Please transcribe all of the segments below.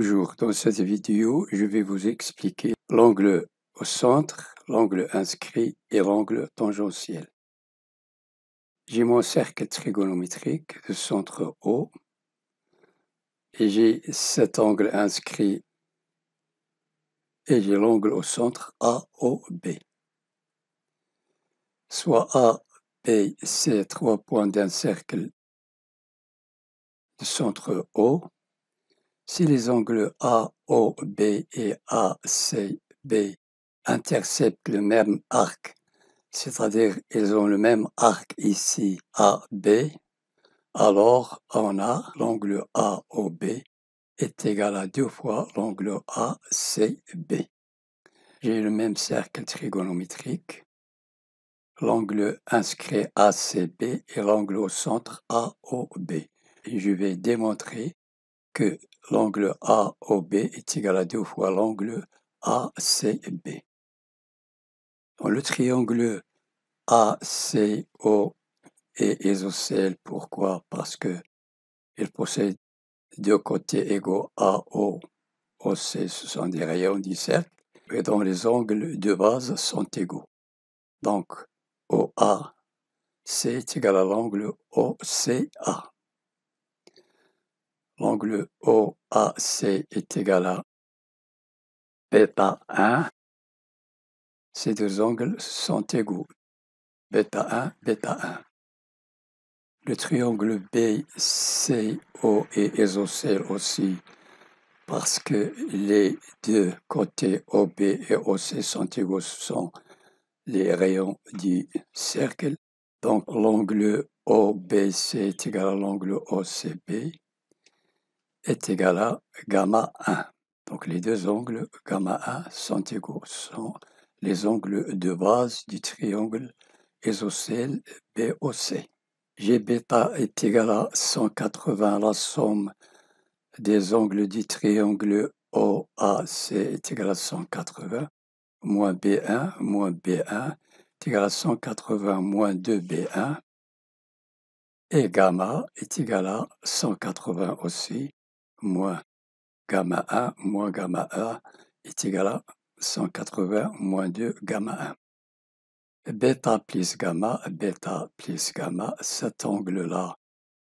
Bonjour, dans cette vidéo, je vais vous expliquer l'angle au centre, l'angle inscrit et l'angle tangentiel. J'ai mon cercle trigonométrique de centre O et j'ai cet angle inscrit et j'ai l'angle au centre AOB. Soit A, B, C, 3 points d'un cercle de centre O. Si les angles AOB et ACB interceptent le même arc, c'est-à-dire ils ont le même arc ici AB, alors on a l'angle AOB est égal à 2 fois l'angle ACB. J'ai le même cercle trigonométrique, l'angle inscrit ACB et l'angle au centre AOB. Et je vais démontrer que l'angle AOB est égal à 2 fois l'angle ACB. Dans le triangle ACO est isocèle, pourquoi? Parce qu'il possède deux côtés égaux AO, OC, ce sont des rayons du cercle, et dont les angles de base sont égaux. Donc, OAC est égal à l'angle OCA. L'angle OAC est égal à bêta 1. Ces deux angles sont égaux. Bêta 1, bêta 1. Le triangle BCO est isocèle aussi parce que les deux côtés OB et OC sont égaux, ce sont les rayons du cercle. Donc l'angle OBC est égal à l'angle OCB est égal à gamma 1. Donc les deux angles gamma 1 sont égaux, ce sont les angles de base du triangle isocèle BOC. G bêta est égal à 180, la somme des angles du triangle OAC est égal à 180, moins B1 est égal à 180 moins 2B1, et gamma est égal à 180 aussi, moins gamma 1 est égal à 180 moins 2 gamma 1. Bêta plus gamma, cet angle-là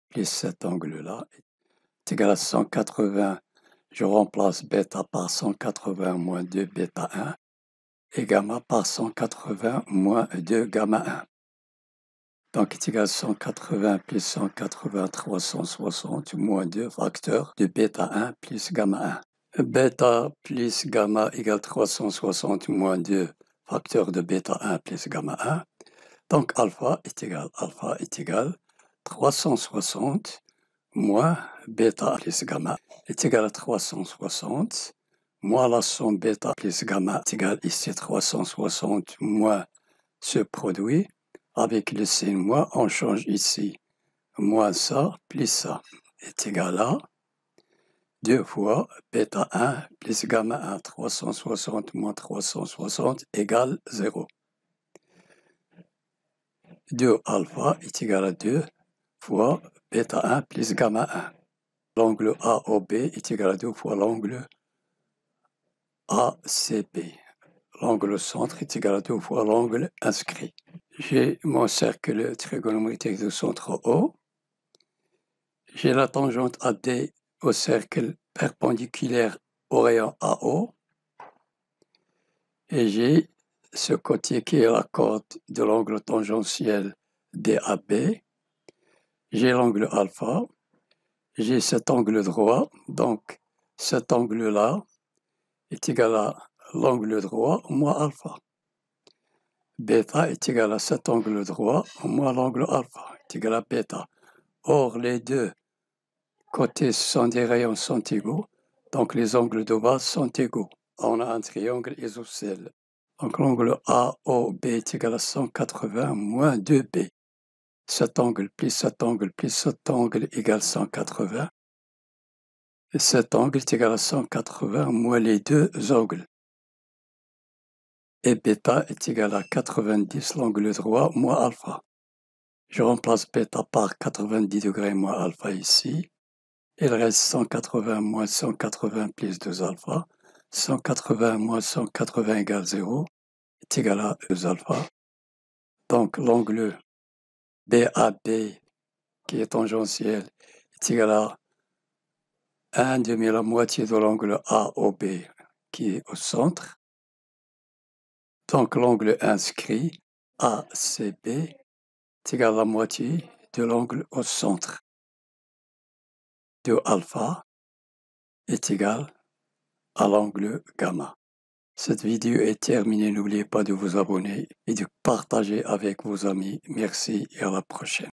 plus cet angle-là est égal à 180. Je remplace bêta par 180 moins 2 bêta 1 et gamma par 180 moins 2 gamma 1. Donc, est égal à 180 plus 180, 360 moins 2 facteurs de bêta 1 plus gamma 1. Bêta plus gamma égale 360 moins 2 facteurs de bêta 1 plus gamma 1. Donc, alpha est égal 360 moins bêta plus gamma est égal à 360 moins la somme bêta plus gamma est égal ici 360 moins ce produit. Avec le signe moins, on change ici moins ça plus ça est égal à 2 fois bêta 1 plus gamma 1, 360 moins 360 égale 0. 2 alpha est égal à 2 fois bêta 1 plus gamma 1. L'angle AOB est égal à 2 fois l'angle ACB. L'angle au centre est égal à 2 fois l'angle inscrit. J'ai mon cercle trigonométrique de centre O. J'ai la tangente AD au cercle perpendiculaire au rayon AO. Et j'ai ce côté qui est la corde de l'angle tangentiel DAB. J'ai l'angle alpha. J'ai cet angle droit. Donc, cet angle-là est égal à l'angle droit moins alpha. Bêta est égal à cet angle droit moins l'angle alpha est égal à bêta. Or, les deux côtés sont des rayons sont égaux, donc les angles de base sont égaux. On a un triangle isocèle. Donc l'angle AOB est égal à 180 moins 2B. Cet angle plus cet angle plus cet angle égale 180. Et cet angle est égal à 180 moins les deux angles. Et bêta est égal à 90, l'angle droit, moins alpha. Je remplace bêta par 90 degrés moins alpha ici. Il reste 180 moins 180 plus 2 alpha. 180 moins 180 égale 0 est égal à 2 alpha. Donc l'angle BAB qui est tangentiel est égal à 1 demi la moitié de l'angle AOB qui est au centre. Donc l'angle inscrit ACB est égal à la moitié de l'angle au centre. 2 alpha est égal à l'angle gamma. Cette vidéo est terminée. N'oubliez pas de vous abonner et de partager avec vos amis. Merci et à la prochaine.